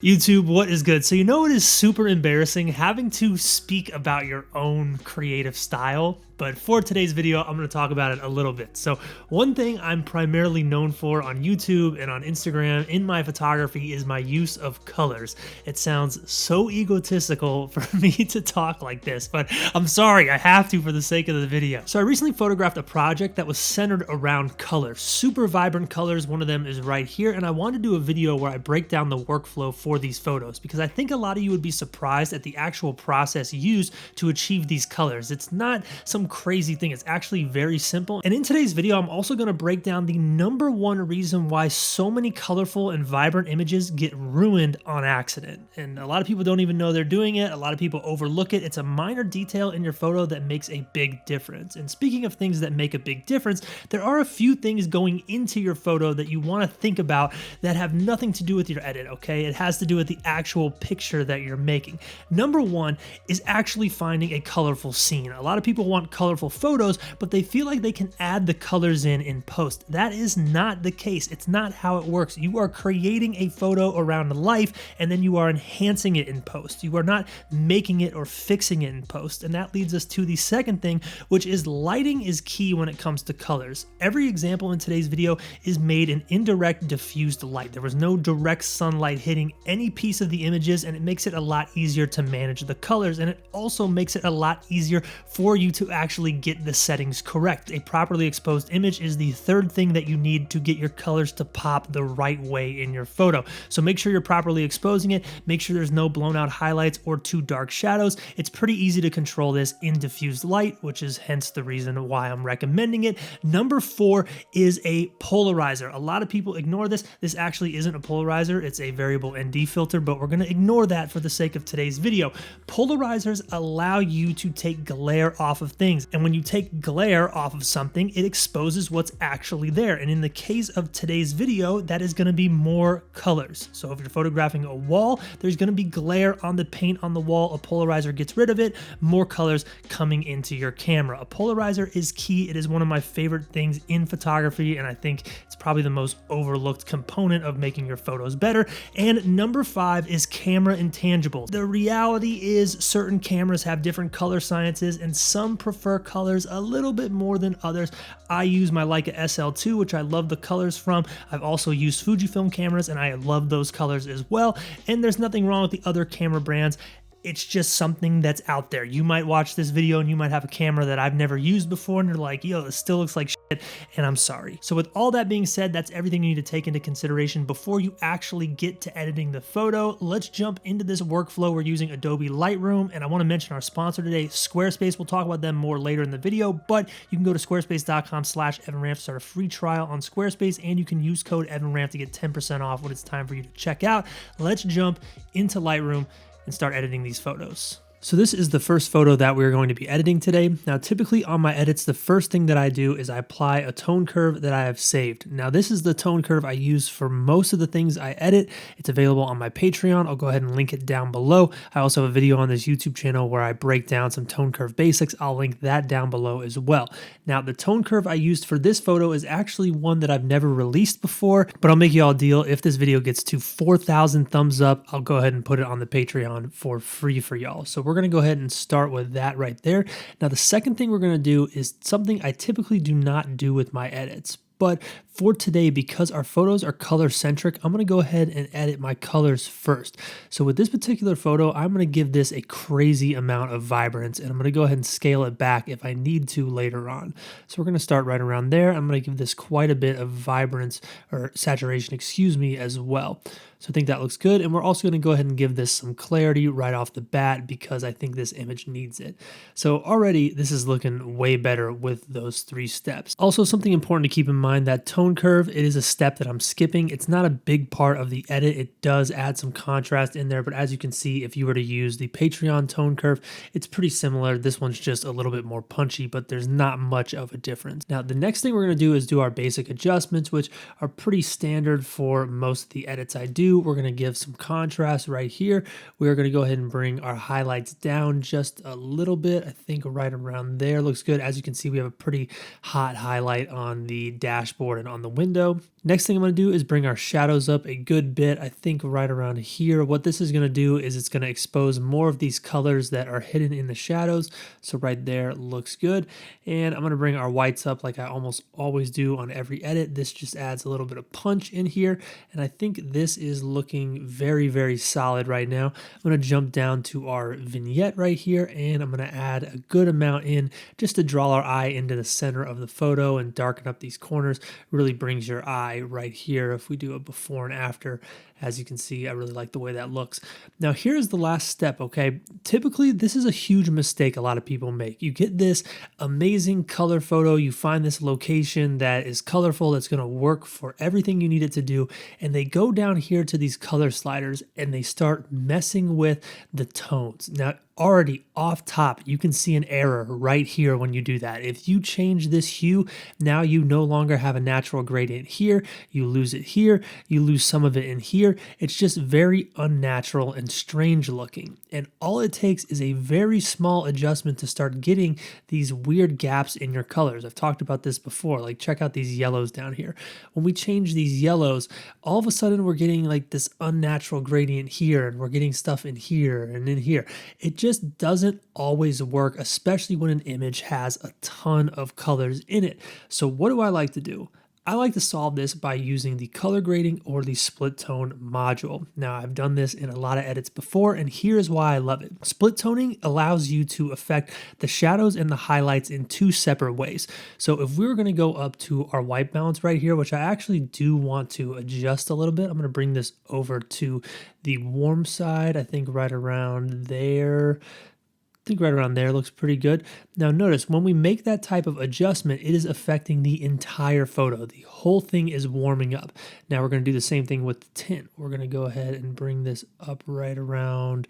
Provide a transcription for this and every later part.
YouTube, what is good? So you know it is super embarrassing having to speak about your own creative style, but for today's video, I'm going to talk about it a little bit. So one thing I'm primarily known for on YouTube and on Instagram in my photography is my use of colors. It sounds so egotistical for me to talk like this, but I'm sorry, I have to for the sake of the video. So I recently photographed a project that was centered around colors, super vibrant colors. One of them is right here, and I wanted to do a video where I break down the workflow for these photos because I think a lot of you would be surprised at the actual process used to achieve these colors. It's not some crazy thing. It's actually very simple. And in today's video, I'm also going to break down the #1 reason why so many colorful and vibrant images get ruined on accident. And a lot of people don't even know they're doing it. A lot of people overlook it. It's a minor detail in your photo that makes a big difference. And speaking of things that make a big difference, there are a few things going into your photo that you want to think about that have nothing to do with your edit, okay? It has to do with the actual picture that you're making. #1 is actually finding a colorful scene. A lot of people want colorful photos, but they feel like they can add the colors in post. That is not the case. It's not how it works. You are creating a photo around life, and then you are enhancing it in post. You are not making it or fixing it in post. And that leads us to the second thing, which is lighting is key when it comes to colors. Every example in today's video is made in indirect diffused light. There was no direct sunlight hitting any piece of the images, and it makes it a lot easier to manage the colors, and it also makes it a lot easier for you to actually get the settings correct. A properly exposed image is the third thing that you need to get your colors to pop the right way in your photo. So make sure you're properly exposing it, make sure there's no blown out highlights or too dark shadows. It's pretty easy to control this in diffused light, which is hence the reason why I'm recommending it. #4 is a polarizer. A lot of people ignore this. This actually isn't a polarizer, it's a variable ND filter, but we're going to ignore that for the sake of today's video. Polarizers allow you to take glare off of things, and when you take glare off of something, it exposes what's actually there. And in the case of today's video, that is going to be more colors. So if you're photographing a wall, there's going to be glare on the paint on the wall. A polarizer gets rid of it, more colors coming into your camera. A polarizer is key. It is one of my favorite things in photography, and I think it's probably the most overlooked component of making your photos better. And #5 is camera intangibles. The reality is certain cameras have different color sciences, and some prefer colors a little bit more than others. I use my Leica SL2, which I love the colors from. I've also used Fujifilm cameras, and I love those colors as well. And there's nothing wrong with the other camera brands. It's just something that's out there. You might watch this video and you might have a camera that I've never used before, and you're like, yo, this still looks like shit, and I'm sorry. So with all that being said, that's everything you need to take into consideration before you actually get to editing the photo. Let's jump into this workflow. We're using Adobe Lightroom, and I want to mention our sponsor today, Squarespace. We'll talk about them more later in the video, but you can go to squarespace.com/EvanRamp to start a free trial on Squarespace, and you can use code EvanRamp to get 10% off when it's time for you to check out. Let's jump into Lightroom and start editing these photos. So this is the first photo that we're going to be editing today. Now, typically on my edits, the first thing that I do is I apply a tone curve that I have saved. Now, this is the tone curve I use for most of the things I edit. It's available on my Patreon. I'll go ahead and link it down below. I also have a video on this YouTube channel where I break down some tone curve basics. I'll link that down below as well. Now, the tone curve I used for this photo is actually one that I've never released before, but I'll make y'all a deal. If this video gets to 4,000 thumbs up, I'll go ahead and put it on the Patreon for free for y'all. So we're going to go ahead and start with that right there. Now, the second thing we're going to do is something I typically do not do with my edits. But for today, because our photos are color centric, I'm going to go ahead and edit my colors first. So with this particular photo, I'm going to give this a crazy amount of vibrance, and I'm going to go ahead and scale it back if I need to later on. So we're going to start right around there. I'm going to give this quite a bit of vibrance or saturation, excuse me, as well. So I think that looks good. And we're also going to go ahead and give this some clarity right off the bat because I think this image needs it. So already this is looking way better with those 3 steps. Also, something important to keep in mind, that tone curve, it is a step that I'm skipping. It's not a big part of the edit. It does add some contrast in there, but as you can see, if you were to use the Patreon tone curve, it's pretty similar. This one's just a little bit more punchy, but there's not much of a difference. Now, the next thing we're going to do is do our basic adjustments, which are pretty standard for most of the edits I do. We're going to give some contrast right here. We are going to go ahead and bring our highlights down just a little bit. I think right around there looks good. As you can see, we have a pretty hot highlight on the dashboard and on on the window. Next thing I'm going to do is bring our shadows up a good bit, I think right around here. What this is going to do is it's going to expose more of these colors that are hidden in the shadows. So right there looks good. And I'm going to bring our whites up like I almost always do on every edit. This just adds a little bit of punch in here. And I think this is looking very, very solid right now. I'm going to jump down to our vignette right here, and I'm going to add a good amount in just to draw our eye into the center of the photo and darken up these corners. Really brings your eye right here if we do a before and after. As you can see, I really like the way that looks. Now here's the last step, okay? Typically, this is a huge mistake a lot of people make. You get this amazing color photo, you find this location that is colorful, that's gonna work for everything you need it to do, and they go down here to these color sliders and they start messing with the tones. Now, already off top, you can see an error right here when you do that. If you change this hue, now you no longer have a natural gradient here, you lose it here, you lose some of it in here. It's just very unnatural and strange looking. And all it takes is a very small adjustment to start getting these weird gaps in your colors. I've talked about this before, like check out these yellows down here. When we change these yellows, all of a sudden we're getting like this unnatural gradient here, and we're getting stuff in here and in here. It just doesn't always work, especially when an image has a ton of colors in it. So what do I like to do? I like to solve this by using the color grading or the split tone module. Now, I've done this in a lot of edits before, and here's why I love it. Split toning allows you to affect the shadows and the highlights in two separate ways. So if we were going to go up to our white balance right here, which I actually do want to adjust a little bit, I'm going to bring this over to the warm side, I think right around there. I think right around there looks pretty good. Now notice when we make that type of adjustment, it is affecting the entire photo. The whole thing is warming up. Now we're going to do the same thing with the tint. We're going to go ahead and bring this up right around,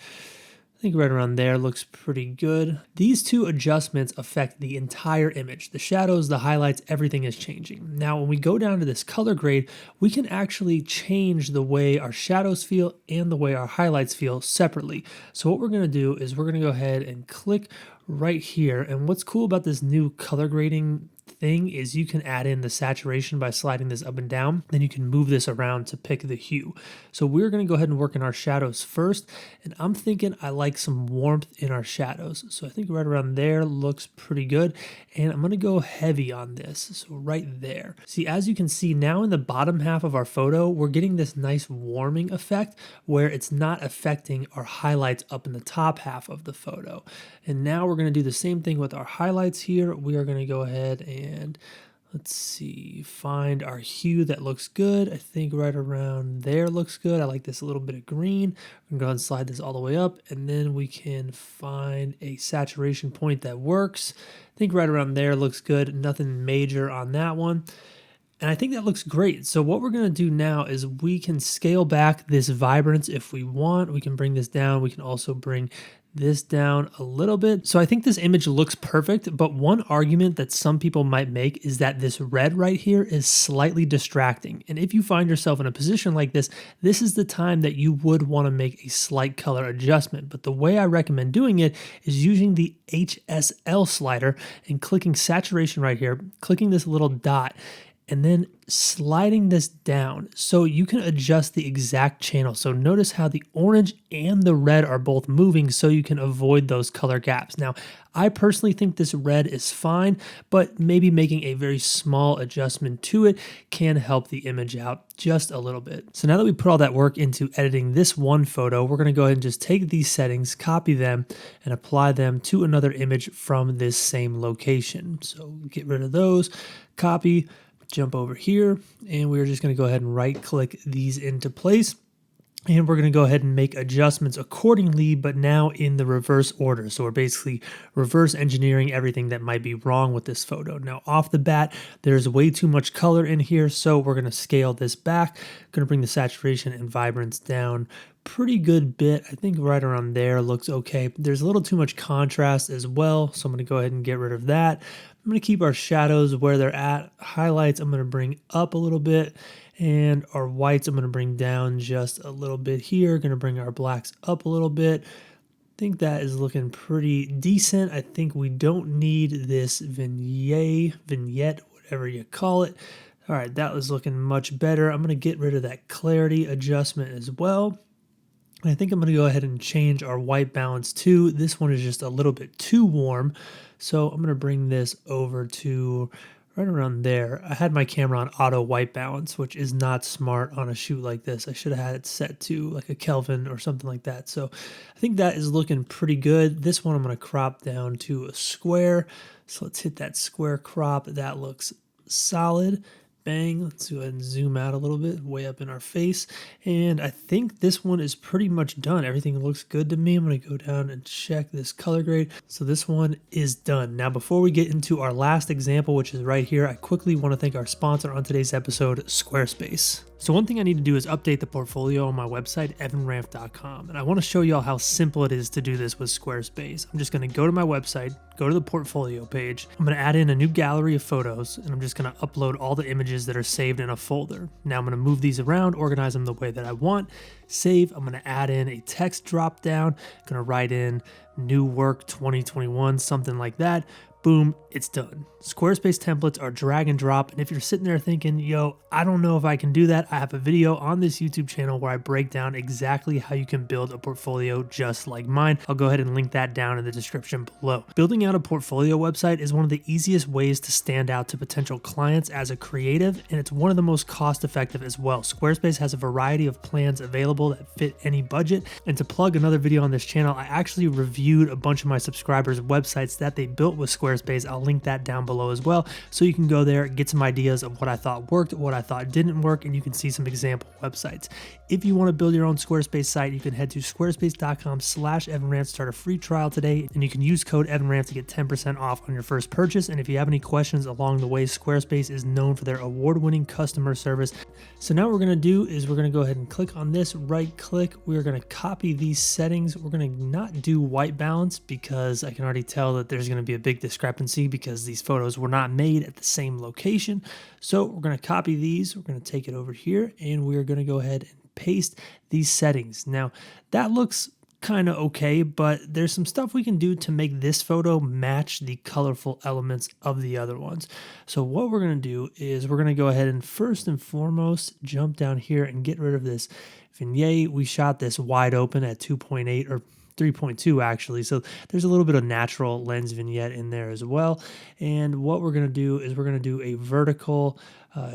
I think right around there looks pretty good. These two adjustments affect the entire image. The shadows, the highlights, everything is changing. Now, when we go down to this color grade, we can actually change the way our shadows feel and the way our highlights feel separately. So what we're gonna do is we're gonna go ahead and click right here. And what's cool about this new color grading thing is you can add in the saturation by sliding this up and down. Then you can move this around to pick the hue. So we're going to go ahead and work in our shadows first. And I'm thinking I like some warmth in our shadows. So I think right around there looks pretty good. And I'm going to go heavy on this. So right there. See, as you can see now in the bottom half of our photo, we're getting this nice warming effect where it's not affecting our highlights up in the top half of the photo. And now we're going to do the same thing with our highlights here. We are going to go ahead and let's see, find our hue that looks good. I think right around there looks good. I like this a little bit of green. I'm going to go ahead and slide this all the way up, and then we can find a saturation point that works. I think right around there looks good. Nothing major on that one. And I think that looks great. So what we're going to do now is we can scale back this vibrance if we want. We can bring this down. We can also bring this down a little bit. So I think this image looks perfect, but one argument that some people might make is that this red right here is slightly distracting. And if you find yourself in a position like this, this is the time that you would want to make a slight color adjustment. But the way I recommend doing it is using the HSL slider and clicking saturation right here, clicking this little dot, and then sliding this down so you can adjust the exact channel. So notice how the orange and the red are both moving so you can avoid those color gaps. Now, I personally think this red is fine, but maybe making a very small adjustment to it can help the image out just a little bit. So now that we put all that work into editing this one photo, we're gonna go ahead and just take these settings, copy them, and apply them to another image from this same location. So get rid of those, copy, jump over here, and we're just going to go ahead and right click these into place. And we're going to go ahead and make adjustments accordingly, but now in the reverse order. So we're basically reverse engineering everything that might be wrong with this photo. Now off the bat, there's way too much color in here, so we're going to scale this back. Going to bring the saturation and vibrance down pretty good bit. I think right around there looks okay. There's a little too much contrast as well, so I'm going to go ahead and get rid of that. I'm going to keep our shadows where they're at. Highlights I'm going to bring up a little bit, and our whites I'm going to bring down just a little bit here. Going to bring our blacks up a little bit. I think that is looking pretty decent. I think we don't need this vignette, whatever you call it. All right, that was looking much better. I'm going to get rid of that clarity adjustment as well. And I think I'm going to go ahead and change our white balance too. This one is just a little bit too warm. So I'm going to bring this over to right around there. I had my camera on auto white balance, which is not smart on a shoot like this. I should have had it set to like a Kelvin or something like that. So I think that is looking pretty good. This one I'm going to crop down to a square. So let's hit that square crop. That looks solid. Bang. Let's go ahead and zoom out a little bit, way up in our face. And I think this one is pretty much done. Everything looks good to me. I'm going to go down and check this color grade. So this one is done. Now, before we get into our last example, which is right here, I quickly want to thank our sponsor on today's episode, Squarespace. So one thing I need to do is update the portfolio on my website, evanramp.com. And I want to show you all how simple it is to do this with Squarespace. I'm just going to go to my website, go to the portfolio page. I'm going to add in a new gallery of photos, and I'm just going to upload all the images that are saved in a folder. Now I'm going to move these around, organize them the way that I want. Save. I'm going to add in a text drop down. I'm going to write in new work 2021, something like that. Boom, it's done. Squarespace templates are drag and drop, and if you're sitting there thinking, yo, I don't know if I can do that, I have a video on this YouTube channel where I break down exactly how you can build a portfolio just like mine. I'll go ahead and link that down in the description below. Building out a portfolio website is one of the easiest ways to stand out to potential clients as a creative, and it's one of the most cost-effective as well. Squarespace has a variety of plans available that fit any budget, and to plug another video on this channel, I actually reviewed a bunch of my subscribers' websites that they built with Squarespace. I'll link that down below as well, so you can go there, get some ideas of what I thought worked, what I thought didn't work, and you can see some example websites. If you want to build your own Squarespace site, you can head to squarespace.com/EvanRant, start a free trial today, and you can use code EvanRant to get 10% off on your first purchase. And if you have any questions along the way, Squarespace is known for their award-winning customer service. So now what we're going to do is we're going to go ahead and click on this, right click. We're going to copy these settings. We're going to not do white balance because I can already tell that there's going to be a big discrepancy because these photos were not made at the same location. So we're going to copy these. We're going to take it over here and we're going to go ahead and paste these settings. Now that looks kind of okay, but there's some stuff we can do to make this photo match the colorful elements of the other ones. So what we're going to do is we're going to go ahead and first and foremost jump down here and get rid of this vignette. We shot this wide open at 2.8 or 3.2 actually, so there's a little bit of natural lens vignette in there as well. And what we're going to do is we're going to do a vertical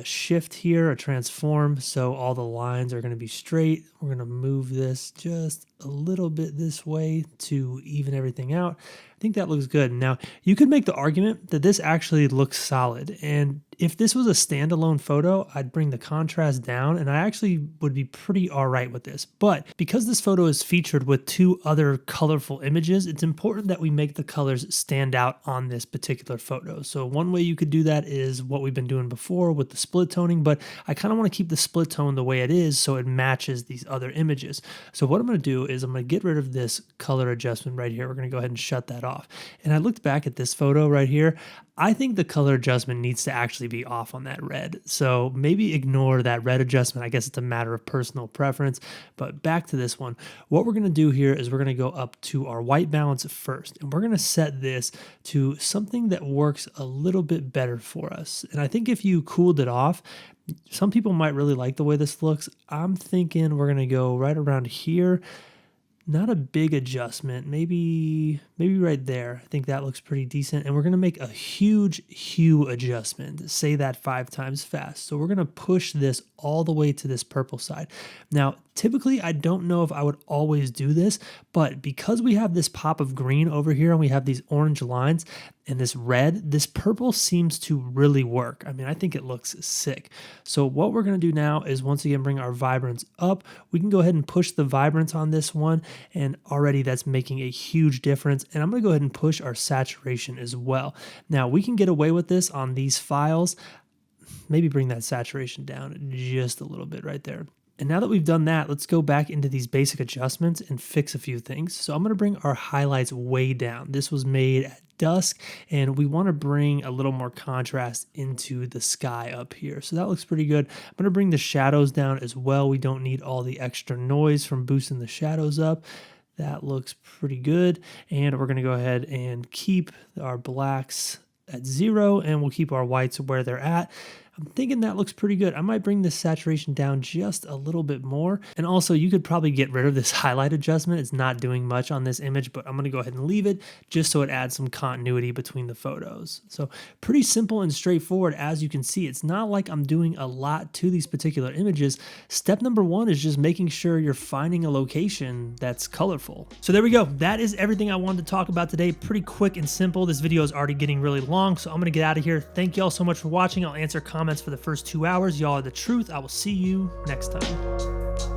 shift here, a transform, so all the lines are going to be straight. We're going to move this just a little bit this way to even everything out. I think that looks good. Now, you could make the argument that this actually looks solid, and if this was a standalone photo, I'd bring the contrast down, and I actually would be pretty all right with this. But because this photo is featured with two other colorful images, it's important that we make the colors stand out on this particular photo. So one way you could do that is what we've been doing before with the split toning, but I kind of want to keep the split tone the way it is so it matches these other images. So what I'm going to do is I'm going to get rid of this color adjustment right here. We're going to go ahead and shut that off. And I looked back at this photo right here. I think the color adjustment needs to actually be off on that red. So maybe ignore that red adjustment. I guess it's a matter of personal preference. But back to this one. What we're going to do here is we're going to go up to our white balance first. And we're going to set this to something that works a little bit better for us. And I think if you cooled it off, some people might really like the way this looks. I'm thinking we're going to go right around here. Not a big adjustment, maybe right there. I think that looks pretty decent. And we're going to make a huge hue adjustment. Say that 5 times fast. So we're going to push this all the way to this purple side. Now, typically, I don't know if I would always do this, but because we have this pop of green over here and we have these orange lines and this red, this purple seems to really work. I mean, I think it looks sick. So what we're going to do now is once again bring our vibrance up. We can go ahead and push the vibrance on this one, and already that's making a huge difference. And I'm going to go ahead and push our saturation as well. Now, we can get away with this on these files. Maybe bring that saturation down just a little bit right there. And now that we've done that, let's go back into these basic adjustments and fix a few things. So I'm going to bring our highlights way down. This was made at dusk, and we want to bring a little more contrast into the sky up here. So that looks pretty good. I'm going to bring the shadows down as well. We don't need all the extra noise from boosting the shadows up. That looks pretty good. And we're going to go ahead and keep our blacks at 0, and we'll keep our whites where they're at. I'm thinking that looks pretty good. I might bring this saturation down just a little bit more. And also you could probably get rid of this highlight adjustment. It's not doing much on this image, but I'm gonna go ahead and leave it just so it adds some continuity between the photos. So pretty simple and straightforward. As you can see, it's not like I'm doing a lot to these particular images. Step number one is just making sure you're finding a location that's colorful. So there we go. That is everything I wanted to talk about today. Pretty quick and simple. This video is already getting really long, so I'm gonna get out of here. Thank you all so much for watching. I'll answer comments for the first 2 hours. Y'all are the truth. I will see you next time.